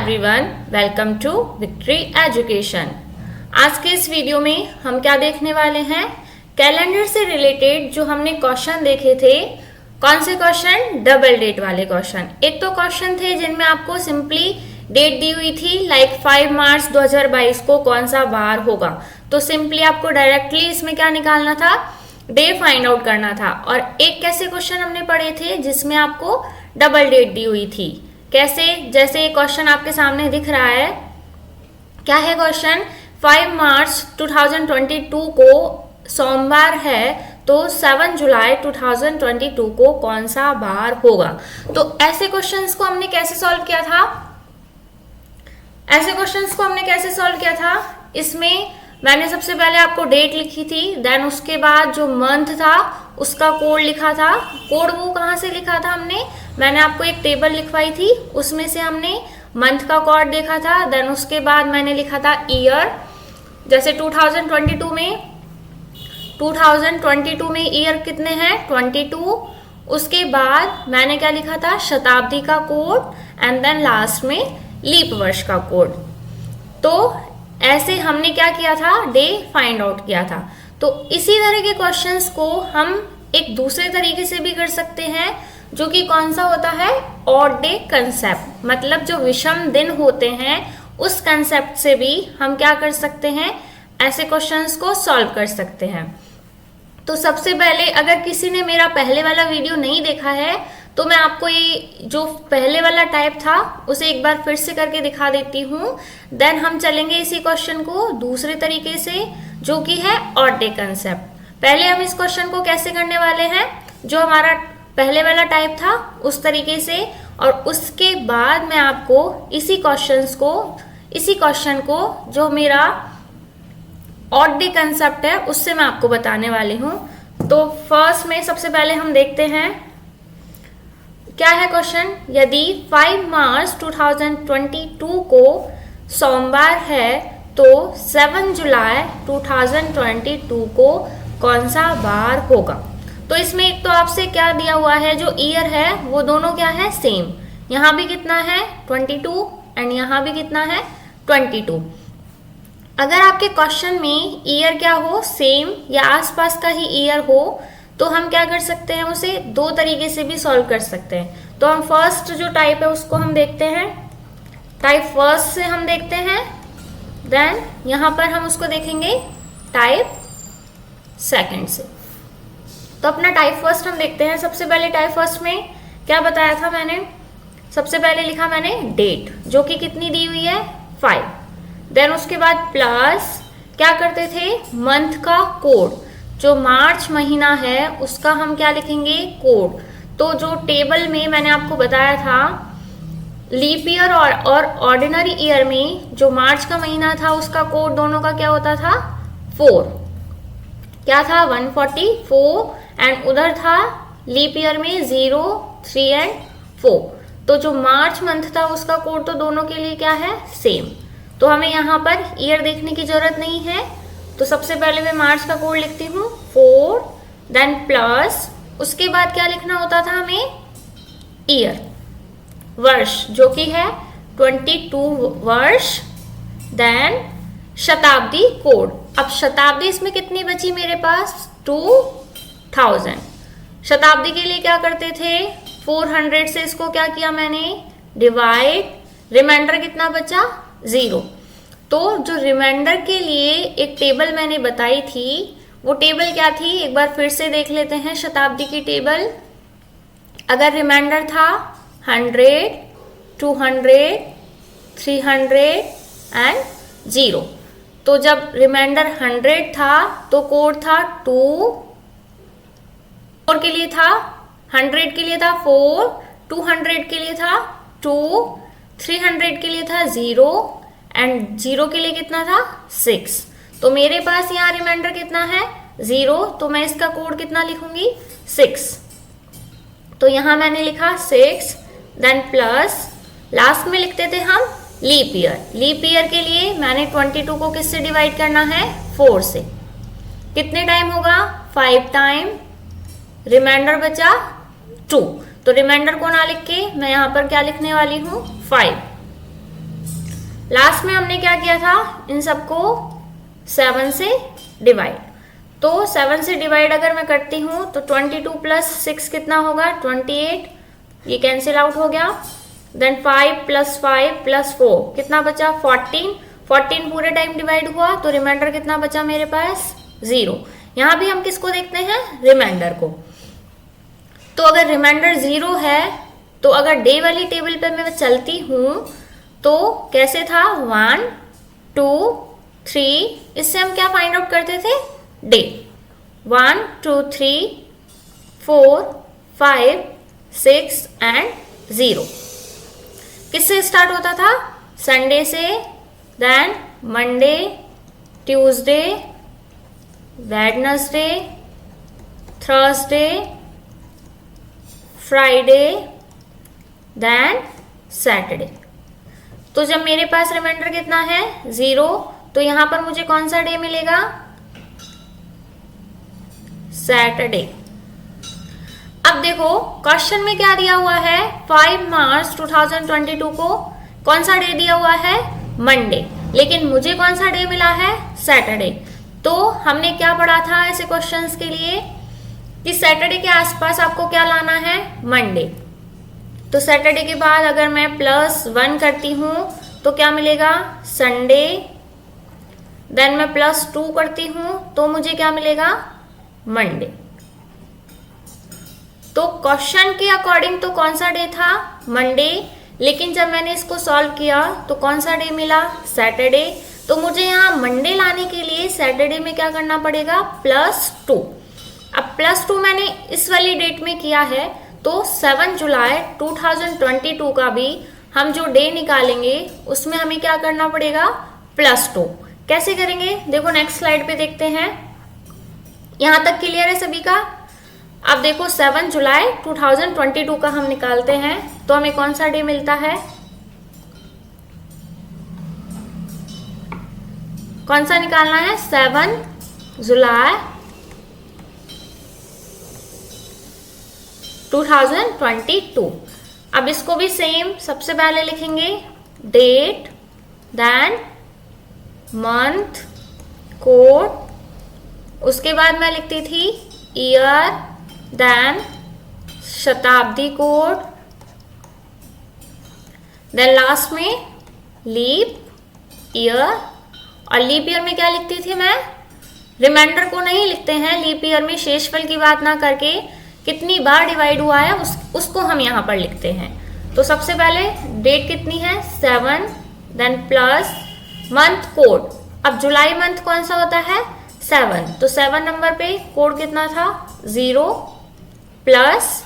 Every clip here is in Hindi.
Everyone, welcome to victory education. आज के इस वीडियो में हम क्या देखने वाले हैं, कैलेंडर से रिलेटेड जो हमने क्वेश्चन देखे थे। कौन से क्वेश्चन? डबल डेट वाले क्वेश्चन। एक तो क्वेश्चन थे जिनमें आपको सिंपली डेट दी हुई थी, लाइक 5 मार्च 2022 को कौन सा वार होगा, तो सिंपली आपको डायरेक्टली इसमें क्या निकालना था, डे फाइंड आउट करना था। और एक कैसे क्वेश्चन हमने पढ़े थे जिसमें आपको डबल डेट दी हुई थी। कैसे? जैसे ये क्वेश्चन आपके सामने दिख रहा है। क्या है क्वेश्चन? 5 मार्च 2022 को सोमवार है, तो 7 जुलाई 2022 को कौन सा वार होगा। तो ऐसे क्वेश्चंस को हमने कैसे सॉल्व किया था? इसमें मैंने सबसे पहले आपको डेट लिखी थी, देन उसके बाद जो मंथ था उसका कोड लिखा था। कोड वो कहाँ से लिखा था मैंने आपको एक टेबल लिखवाई थी, उसमें से हमने मंथ का कोड देखा था। देन उसके बाद मैंने लिखा था ईयर, जैसे 2022 में ईयर कितने हैं, 22। उसके बाद मैंने क्या लिखा था, शताब्दी का कोड, एंड देन लास्ट में लीप वर्ष का कोड। तो ऐसे हमने क्या किया था, डे फाइंड आउट किया था। तो इसी तरह के क्वेश्चंस को हम एक दूसरे तरीके से भी कर सकते हैं, जो कि कौन सा होता है, ऑड डे कंसेप्ट। मतलब जो विषम दिन होते हैं उस कंसेप्ट से भी हम क्या कर सकते हैं, ऐसे क्वेश्चंस को सॉल्व कर सकते हैं। तो सबसे पहले, अगर किसी ने मेरा पहले वाला वीडियो नहीं देखा है तो मैं आपको ये जो पहले वाला टाइप था उसे एक बार फिर से करके दिखा देती हूँ। देन हम चलेंगे इसी क्वेश्चन को दूसरे तरीके से, जो कि है ऑड डे कंसेप्ट। पहले हम इस क्वेश्चन को कैसे करने वाले हैं, जो हमारा पहले वाला टाइप था उस तरीके से, और उसके बाद मैं आपको इसी क्वेश्चन को जो मेरा ऑड डे कंसेप्ट है उससे मैं आपको बताने वाली हूँ। तो फर्स्ट में सबसे पहले हम देखते हैं क्या है क्वेश्चन। यदि 5 मार्च 2022 को सोमवार है, तो 7 जुलाई 2022 को कौन सा वार होगा। तो इसमें एक तो आपसे क्या दिया हुआ है, जो ईयर है वो दोनों क्या है, सेम। यहाँ भी कितना है, 22, एंड यहाँ भी कितना है, 22। अगर आपके क्वेश्चन में ईयर क्या हो, सेम या आसपास का ही ईयर हो, तो हम क्या कर सकते हैं, उसे दो तरीके से भी सॉल्व कर सकते हैं। तो हम फर्स्ट जो टाइप है उसको हम देखते हैं, टाइप फर्स्ट से हम देखते हैं। देन यहाँ पर हम उसको देखेंगे टाइप सेकंड से। तो अपना टाइप फर्स्ट हम देखते हैं। सबसे पहले टाइप फर्स्ट में क्या बताया था मैंने, सबसे पहले लिखा मैंने डेट, जो कि कितनी दी हुई है, 5। देन उसके बाद प्लस क्या करते थे, मंथ का कोड, जो मार्च महीना है उसका हम क्या लिखेंगे, कोड। तो जो टेबल में मैंने आपको बताया था, लीप ईयर और ऑर्डिनरी ईयर में जो मार्च का महीना था उसका कोड दोनों का क्या होता था, 4। क्या था, 144, एंड उधर था लीप ईयर में 0, 3 एंड 4। तो जो मार्च मंथ था उसका कोड तो दोनों के लिए क्या है, सेम। तो हमें यहाँ पर ईयर देखने की जरूरत नहीं है। तो सबसे पहले मैं मार्च का कोड लिखती हूँ 4, देन प्लस उसके बाद क्या लिखना होता था हमें, ईयर, वर्ष, जो कि है 22 वर्ष। देन शताब्दी कोड। अब शताब्दी इसमें कितनी बची मेरे पास, 2000। शताब्दी के लिए क्या करते थे, 400 से इसको क्या किया मैंने, डिवाइड, रिमाइंडर कितना बचा, 0। तो जो रिमाइंडर के लिए एक टेबल मैंने बताई थी, वो टेबल क्या थी, एक बार फिर से देख लेते हैं शताब्दी की टेबल। अगर रिमाइंडर था 100, 200, 300 एंड 0, तो जब रिमाइंडर 100 था तो कोड था 2, 4 के लिए था, 100 के लिए था 4, 200 के लिए था 2, 300 के लिए था 0, एंड 0 के लिए कितना था, 6। तो मेरे पास यहाँ रिमाइंडर कितना है, 0, तो मैं इसका कोड कितना लिखूंगी, 6। तो यहाँ मैंने लिखा 6, देन प्लस लास्ट में लिखते थे हम लीप ईयर। लीप ईयर के लिए मैंने 22 को किससे डिवाइड करना है, 4 से। कितने टाइम होगा, 5 टाइम, रिमाइंडर बचा 2। तो रिमाइंडर को ना लिख के मैं यहाँ पर क्या लिखने वाली हूँ, 5। लास्ट में हमने क्या किया था, इन सबको 7 से डिवाइड। तो 7 से डिवाइड अगर मैं करती हूँ तो 22 प्लस 6 कितना होगा, 28, ये कैंसिल आउट हो गया। देन 5 प्लस 5 प्लस 4 कितना बचा, 14। 14 पूरे टाइम डिवाइड हुआ तो रिमाइंडर कितना बचा मेरे पास, 0। यहाँ भी हम किसको देखते हैं, रिमाइंडर को। तो अगर रिमाइंडर 0 है तो अगर डे वाली टेबल पे मैं चलती हूँ तो कैसे था, 1 2 3, इससे हम क्या फाइंड आउट करते थे, डे। 1 2 3 4 5 6 एंड 0 किससे स्टार्ट होता था, संडे से, then Monday, Tuesday, Wednesday, Thursday, Friday, then Saturday. तो जब मेरे पास रिमाइंडर कितना है, 0, तो यहां पर मुझे कौन सा डे मिलेगा, सैटरडे। अब देखो क्वेश्चन में क्या दिया हुआ है, 5 मार्च 2022 को कौन सा डे दिया हुआ है, मंडे, लेकिन मुझे कौन सा डे मिला है, सैटरडे। तो हमने क्या पढ़ा था ऐसे क्वेश्चंस के लिए कि सैटरडे के आसपास आपको क्या लाना है, मंडे। तो सैटरडे के बाद अगर मैं +1 करती हूँ तो क्या मिलेगा, संडे। देन मैं +2 करती हूँ तो मुझे क्या मिलेगा, मंडे। तो क्वेश्चन के अकॉर्डिंग तो कौन सा डे था, मंडे, लेकिन जब मैंने इसको सॉल्व किया तो कौन सा डे मिला, सैटरडे। तो मुझे यहाँ मंडे लाने के लिए सैटरडे में क्या करना पड़ेगा, +2। अब +2 मैंने इस वाली डेट में किया है तो 7 जुलाई 2022 का भी हम जो डे निकालेंगे उसमें हमें क्या करना पड़ेगा, +2। कैसे करेंगे, देखो नेक्स्ट स्लाइड पे देखते हैं। यहां तक क्लियर है सभी का। अब देखो 7 जुलाई 2022 का हम निकालते हैं तो हमें कौन सा डे मिलता है, कौन सा निकालना है, 7 जुलाई 2022। अब इसको भी सेम सबसे पहले लिखेंगे, डेट, देन मंथ, कोड, उसके बाद मैं लिखती थी ईयर, देन शताब्दी कोड, देन लास्ट में लीप ईयर। और लीप ईयर में क्या लिखती थी मैं, रिमाइंडर को नहीं लिखते हैं लीप ईयर में, शेषफल की बात ना करके कितनी बार डिवाइड हुआ है उसको हम यहाँ पर लिखते हैं। तो सबसे पहले डेट कितनी है, 7, देन प्लस मंथ, कोड। अब जुलाई मंथ कौन सा होता है, 7, तो 7 नंबर पे कोड कितना था, 0, प्लस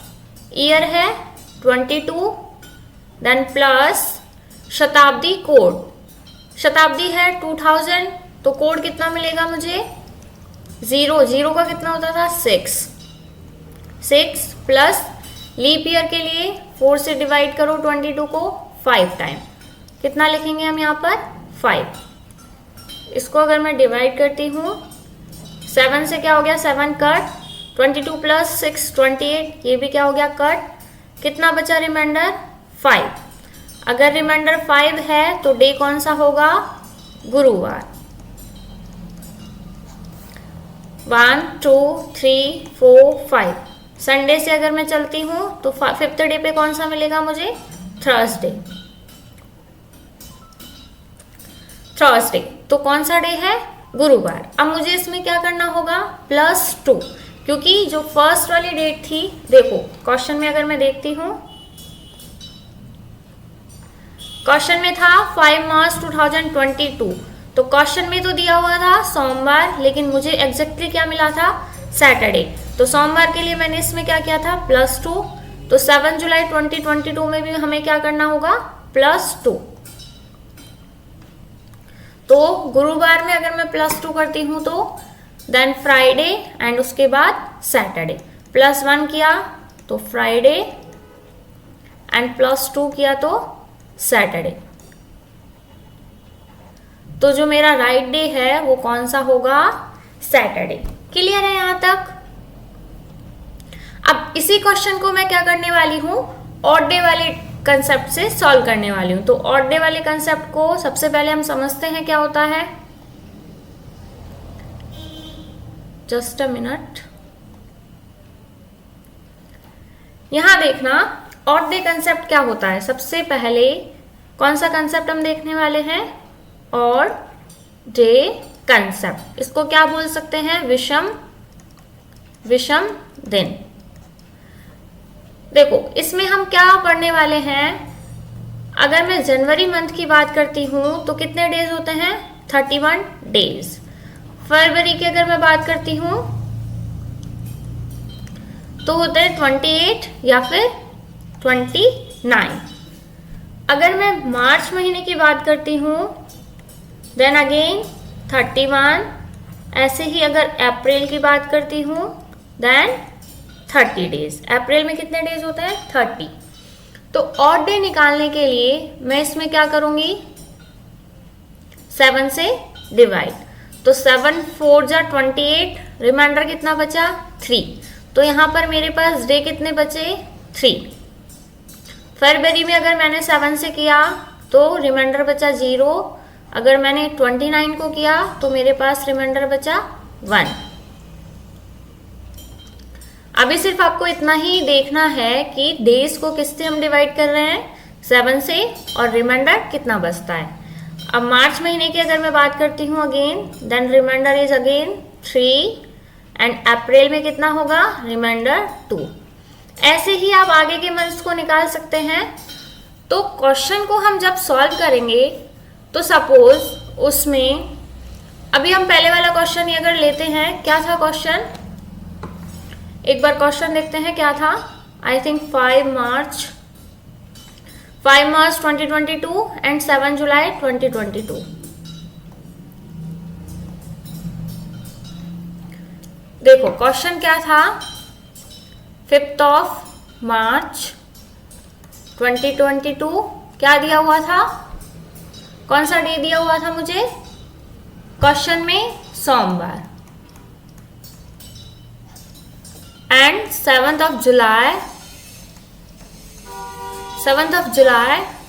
ईयर है 22, देन प्लस शताब्दी कोड, शताब्दी है 2000, तो कोड कितना मिलेगा मुझे, 0, 0 का कितना होता था, 6 प्लस लीप ईयर के लिए 4 से डिवाइड करो 22 को 5 टाइम, कितना लिखेंगे हम यहाँ पर, 5। इसको अगर मैं डिवाइड करती हूँ 7 से, क्या हो गया, 7 कट, 22 प्लस 6 28, ये भी क्या हो गया, कट, कितना बचा रिमाइंडर, 5। अगर रिमाइंडर 5 है तो डे कौन सा होगा, गुरुवार। 1 2 3 4 5, संडे से अगर मैं चलती हूँ तो 5th डे पे कौन सा मिलेगा मुझे, थर्सडे। तो कौन सा डे है, गुरुवार। अब मुझे इसमें क्या करना होगा, +2, क्योंकि जो फर्स्ट वाली डेट थी, देखो क्वेश्चन में अगर मैं देखती हूँ, क्वेश्चन में था 5 मार्च 2022, तो क्वेश्चन में तो दिया हुआ था सोमवार, लेकिन मुझे एग्जैक्टली क्या मिला था, सैटरडे। तो सोमवार के लिए मैंने इसमें क्या किया था, +2। तो 7 जुलाई 2022 में भी हमें क्या करना होगा, +2। तो गुरुवार में अगर मैं +2 करती हूं तो देन फ्राइडे एंड उसके बाद सैटरडे, +1 किया तो फ्राइडे एंड +2 किया तो सैटरडे। तो जो मेरा राइट डे है वो कौन सा होगा, सैटरडे। क्लियर है यहां तक। अब इसी क्वेश्चन को मैं क्या करने वाली हूं, ऑड डे वाले कंसेप्ट से सॉल्व करने वाली हूँ। तो ऑड डे वाले कंसेप्ट को सबसे पहले हम समझते हैं क्या होता है। Just a minute. यहां देखना ऑड डे कंसेप्ट क्या होता है। सबसे पहले कौन सा कंसेप्ट हम देखने वाले हैं, ऑड डे कंसेप्ट। इसको क्या बोल सकते हैं, विषम दिन। देखो इसमें हम क्या पढ़ने वाले हैं। अगर मैं जनवरी मंथ की बात करती हूं तो कितने डेज होते हैं, 31 डेज। फरवरी की अगर मैं बात करती हूं तो होते हैं 28 या फिर 29। अगर मैं मार्च महीने की बात करती हूँ देन अगेन 31। ऐसे ही अगर अप्रैल की बात करती हूँ देन 30 डेज। अप्रैल में कितने डेज होते हैं, 30। तो ऑड डे निकालने के लिए मैं इसमें क्या करूंगी, 7 से डिवाइड। तो 7 4 जा 28, रिमाइंडर कितना बचा, 3। तो यहां पर मेरे पास डे कितने बचे, 3। फरवरी में अगर मैंने 7 से किया तो रिमाइंडर बचा 0। अगर मैंने 29 को किया तो मेरे पास रिमाइंडर बचा 1। अभी सिर्फ आपको इतना ही देखना है कि डेज को किससे हम डिवाइड कर रहे हैं, 7 से, और रिमाइंडर कितना बचता है। अब मार्च महीने की अगर मैं बात करती हूँ again, then reminder is again 3 and April में कितना होगा, रिमाइंडर 2। ऐसे ही आप आगे के मंथ्स को निकाल सकते हैं। तो क्वेश्चन को हम जब सॉल्व करेंगे तो सपोज उसमें अभी हम पहले वाला क्वेश्चन ही अगर लेते हैं, क्या था क्वेश्चन, एक बार क्वेश्चन देखते हैं क्या था। आई थिंक 5 मार्च 2022 एंड 7 जुलाई 2022। देखो क्वेश्चन क्या था, 5 मार्च 2022 क्या दिया हुआ था, कौन सा डे दिया हुआ था मुझे क्वेश्चन में, सोमवार। एंड 7 जुलाई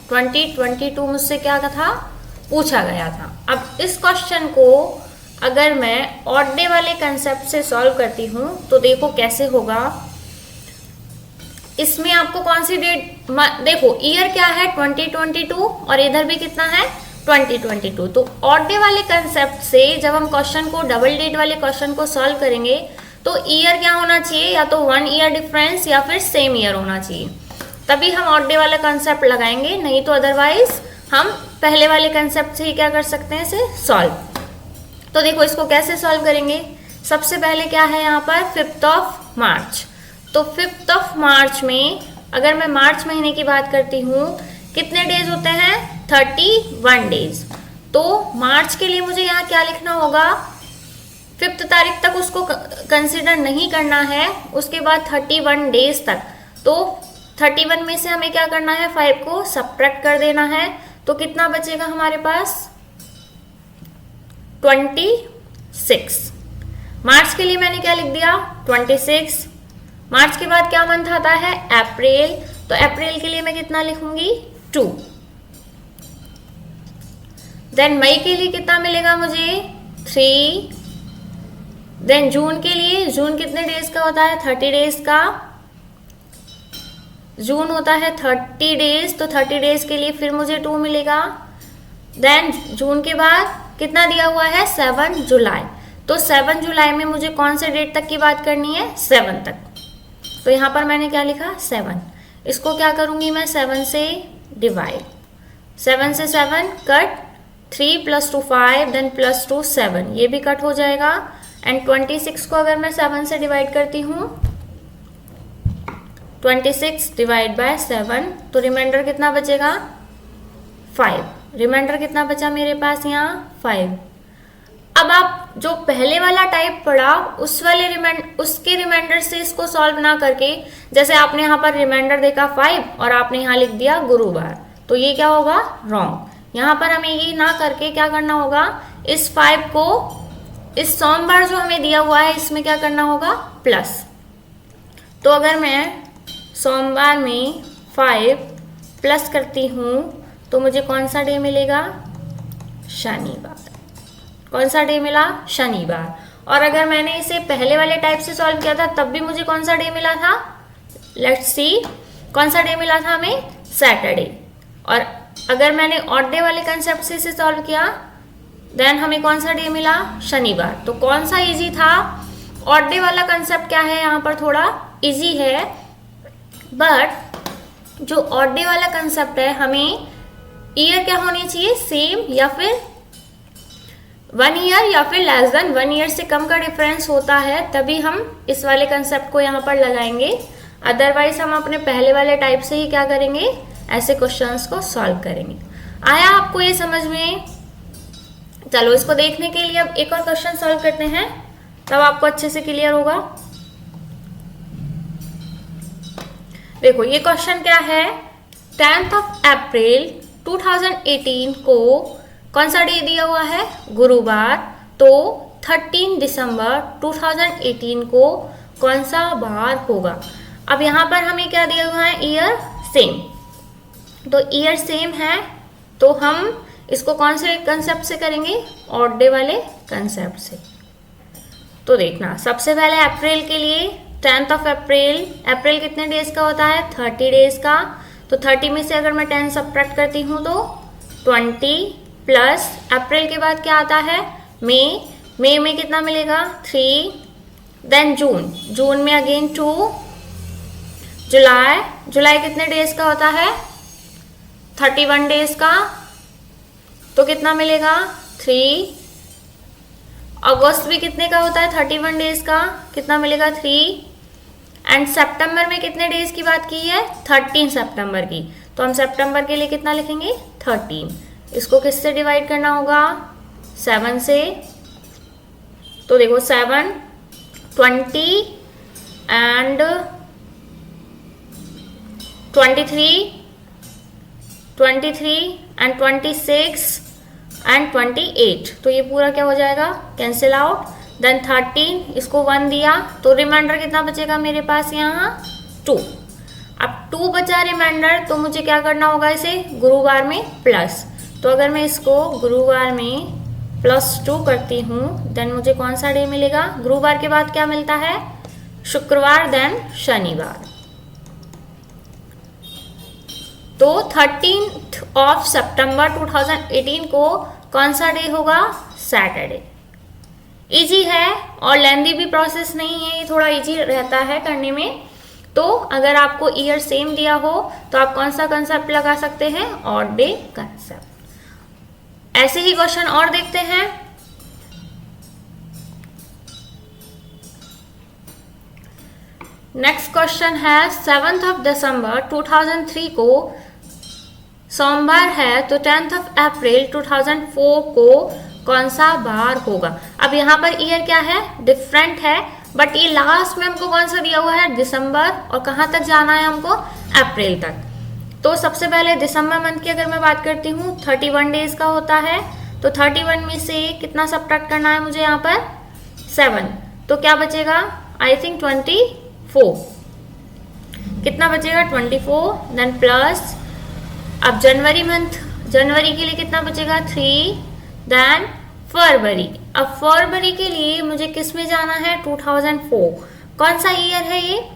2022 मुझसे क्या था, पूछा गया था। अब इस क्वेश्चन को अगर मैं ऑड डे वाले कंसेप्ट से सॉल्व करती हूँ तो देखो कैसे होगा। इसमें आपको कौन सी डेट, देखो ईयर क्या है 2022 और इधर भी कितना है 2022। तो ऑड डे वाले कंसेप्ट से जब हम क्वेश्चन को, डबल डेट वाले क्वेश्चन को सॉल्व करेंगे तो ईयर क्या होना चाहिए, या तो 1 ईयर डिफरेंस या फिर सेम ईयर होना चाहिए, तभी हम ऑड डे वाला कंसेप्ट लगाएंगे। नहीं तो अदरवाइज हम पहले वाले कंसेप्ट से ही क्या कर सकते हैं, इसे सॉल्व। तो देखो इसको कैसे सॉल्व करेंगे। सबसे पहले क्या है यहाँ पर, 5 मार्च। तो 5 मार्च में अगर मैं मार्च महीने की बात करती हूँ कितने डेज होते हैं, 31 डेज। तो मार्च के लिए मुझे यहाँ क्या लिखना होगा, 5 तारीख तक उसको कंसिडर नहीं करना है, उसके बाद 31 डेज तक। तो 31 में से हमें क्या करना है, 5 को सब्ट्रैक्ट कर देना है। तो कितना बचेगा हमारे पास, 26। मार्च के लिए मैंने क्या लिख दिया, 26। मार्च के बाद क्या मंथ आता है, अप्रैल। तो अप्रैल के लिए मैं कितना लिखूंगी, 2। देन मई के लिए कितना मिलेगा मुझे, 3। देन जून के लिए, जून कितने डेज का होता है, 30 डेज का। जून होता है 30 डेज, तो 30 डेज के लिए फिर मुझे 2 मिलेगा। देन जून के बाद कितना दिया हुआ है, 7 जुलाई। तो 7 जुलाई में मुझे कौन से डेट तक की बात करनी है, 7 तक। तो यहाँ पर मैंने क्या लिखा, 7। इसको क्या करूंगी मैं, 7 से डिवाइड। 7 से 7 कट, 3 + 2 5, देन +2 7, ये भी कट हो जाएगा। एंड 26 को अगर मैं 7 से डिवाइड करती हूँ, 26 डिवाइड बाय 7, तो रिमाइंडर कितना बचेगा, 5। रिमाइंडर कितना बचा मेरे पास यहाँ, 5। अब आप जो पहले वाला टाइप पढ़ा उसके रिमाइंडर से इसको सॉल्व ना करके, जैसे आपने यहाँ पर रिमाइंडर देखा 5 और आपने यहाँ लिख दिया गुरुवार, तो ये क्या होगा, रॉन्ग। यहाँ पर हमें ये ना करके क्या करना होगा, इस 5 को इस सोमवार जो हमें दिया हुआ है इसमें क्या करना होगा, प्लस। तो अगर मैं सोमवार में 5 प्लस करती हूँ तो मुझे कौन सा डे मिलेगा? शनिवार। कौन सा डे मिला? शनिवार। और अगर मैंने इसे पहले वाले टाइप से सॉल्व किया था तब भी मुझे कौन सा डे मिला था? लेट्स सी, कौन सा डे मिला था हमें? सैटरडे। और अगर मैंने ऑड डे वाले कंसेप्ट से इसे सॉल्व किया देन हमें कौन सा डे मिला? शनिवार। तो कौन सा इजी था? ऑड डे वाला कंसेप्ट क्या है यहाँ पर थोड़ा इजी है, बट जो ऑड डे वाला कंसेप्ट है हमें ईयर क्या होनी चाहिए? सेम, या फिर 1 ईयर या फिर लेस देन 1 ईयर से कम का डिफरेंस होता है तभी हम इस वाले कंसेप्ट को यहाँ पर लगाएंगे। अदरवाइज हम अपने पहले वाले टाइप से ही क्या करेंगे? ऐसे क्वेश्चंस को सॉल्व करेंगे। आया आपको ये समझ में? चलो इसको देखने के लिए अब एक और क्वेश्चन सॉल्व करते हैं, तब आपको अच्छे से क्लियर होगा। देखो ये क्वेश्चन क्या है? 10th ऑफ अप्रैल 2018 को कौन सा डे दिया हुआ है? गुरुवार। तो 13 दिसंबर 2018 को कौन सा बार होगा? अब यहाँ पर हमें क्या दिया हुआ है? Year same. तो ईयर सेम है तो हम इसको कौन से कंसेप्ट से करेंगे? ऑड डे वाले कंसेप्ट से। तो देखना, सबसे पहले अप्रैल के लिए 10th ऑफ अप्रैल, अप्रैल कितने डेज का होता है? 30 डेज का। तो 30 में से अगर मैं 10 सब्ट्रैक्ट करती हूँ तो 20 प्लस अप्रैल के बाद क्या आता है? मई। मई में कितना मिलेगा? 3। देन जून, जून में अगेन 2। जुलाई, जुलाई कितने डेज का होता है? 31 डेज का। तो कितना मिलेगा? 3। अगस्त भी कितने का होता है? 31 डेज का। कितना मिलेगा? 3। एंड सितंबर में कितने डेज की बात की है? 13 सितंबर की। तो हम सितंबर के लिए कितना लिखेंगे? 13। इसको किससे डिवाइड करना होगा? 7 से। तो देखो 7, 20 एंड 23 एंड 26 एंड 28। तो ये पूरा क्या हो जाएगा? Cancel out. देन 13, इसको 1 दिया तो रिमाइंडर कितना बचेगा मेरे पास? यहाँ 2। अब 2 बचा रिमाइंडर, तो मुझे क्या करना होगा? इसे गुरुवार में प्लस। तो अगर मैं इसको गुरुवार में +2 करती हूँ देन मुझे कौन सा डे मिलेगा? गुरुवार के बाद क्या मिलता है? शुक्रवार, देन शनिवार। तो 13th ऑफ सितंबर 2018 को कौन सा डे होगा? सैटरडे। इजी है और लेंदी भी प्रोसेस नहीं है, ये थोड़ा इजी रहता है करने में। तो अगर आपको ईयर सेम दिया हो तो आप कौन सा कंसेप्ट लगा सकते हैं? Odd day concept. ऐसे ही क्वेश्चन और देखते हैं। नेक्स्ट क्वेश्चन है 7th ऑफ दिसंबर 2003 को सोमवार है तो 10th ऑफ अप्रैल 2004 को कौन सा बार होगा? अब यहाँ पर ईयर क्या है? डिफरेंट है, बट ये लास्ट में हमको कौन सा दिया हुआ है? दिसंबर। और कहाँ तक जाना है हमको? अप्रैल तक। तो सबसे पहले दिसंबर मंथ की अगर मैं बात करती हूँ 31 डेज का होता है। तो 31 में से कितना सब्ट्रैक्ट करना है मुझे? यहाँ पर 7। तो क्या बचेगा? I think 24। कितना बचेगा? 24। देन प्लस, अब जनवरी मंथ, जनवरी के लिए कितना बचेगा? 3। देन फरवरी, अब फरवरी के लिए मुझे किस में जाना है? 2004। कौन सा ईयर है ये?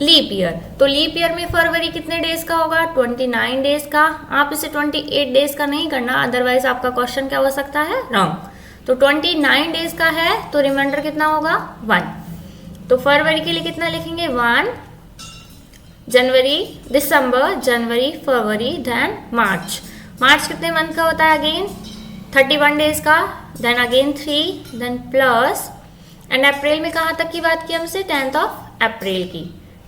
Leap year. तो लीप ईयर में फरवरी कितने डेज का होगा? 29 डेज का। आप इसे 28 डेज का नहीं करना, अदरवाइज आपका क्वेश्चन क्या हो सकता है? रॉन्ग। तो 29 डेज का है तो रिमाइंडर कितना होगा? 1। तो फरवरी के लिए कितना लिखेंगे? 1। जनवरी, दिसंबर, जनवरी, फरवरी, देन मार्च। मार्च कितने मंथ का होता है? अगेन 31 डेज का। Then again 3, then plus, and April में कहाँ तक की बात की हमसे? 10th ऑफ अप्रैल की।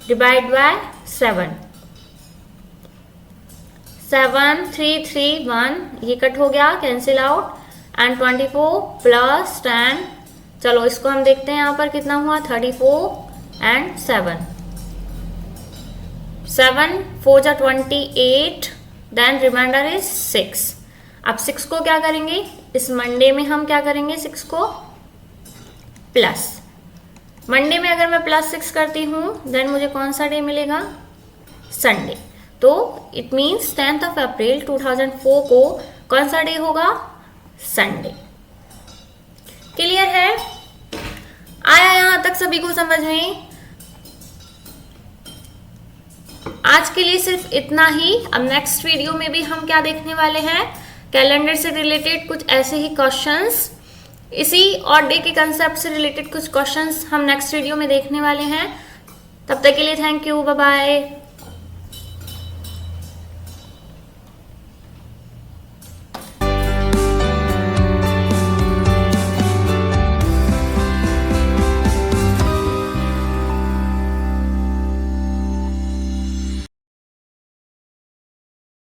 डिवाइड बाय 7, 7, 3, 3, 1, ये कट हो गया, कैंसिल आउट। एंड 24 प्लस 10, चलो इसको हम देखते हैं यहाँ पर कितना हुआ? 34 एंड 7, 7, 4 जा 28, देन रिमाइंडर इज 6। अब 6 को क्या करेंगे? इस मंडे में हम क्या करेंगे? 6 को प्लस। मंडे में अगर मैं +6 करती हूँ देन मुझे कौन सा डे मिलेगा? संडे। तो it means 10th of April 2004 को कौन सा डे होगा? संडे। क्लियर है? आया यहां तक सभी को समझ में? आज के लिए सिर्फ इतना ही। अब नेक्स्ट वीडियो में भी हम क्या देखने वाले हैं? कैलेंडर से रिलेटेड कुछ ऐसे ही क्वेश्चंस, इसी और डे के कंसेप्ट से रिलेटेड कुछ क्वेश्चंस हम नेक्स्ट वीडियो में देखने वाले हैं। तब तक के लिए थैंक यू, बाय बाय।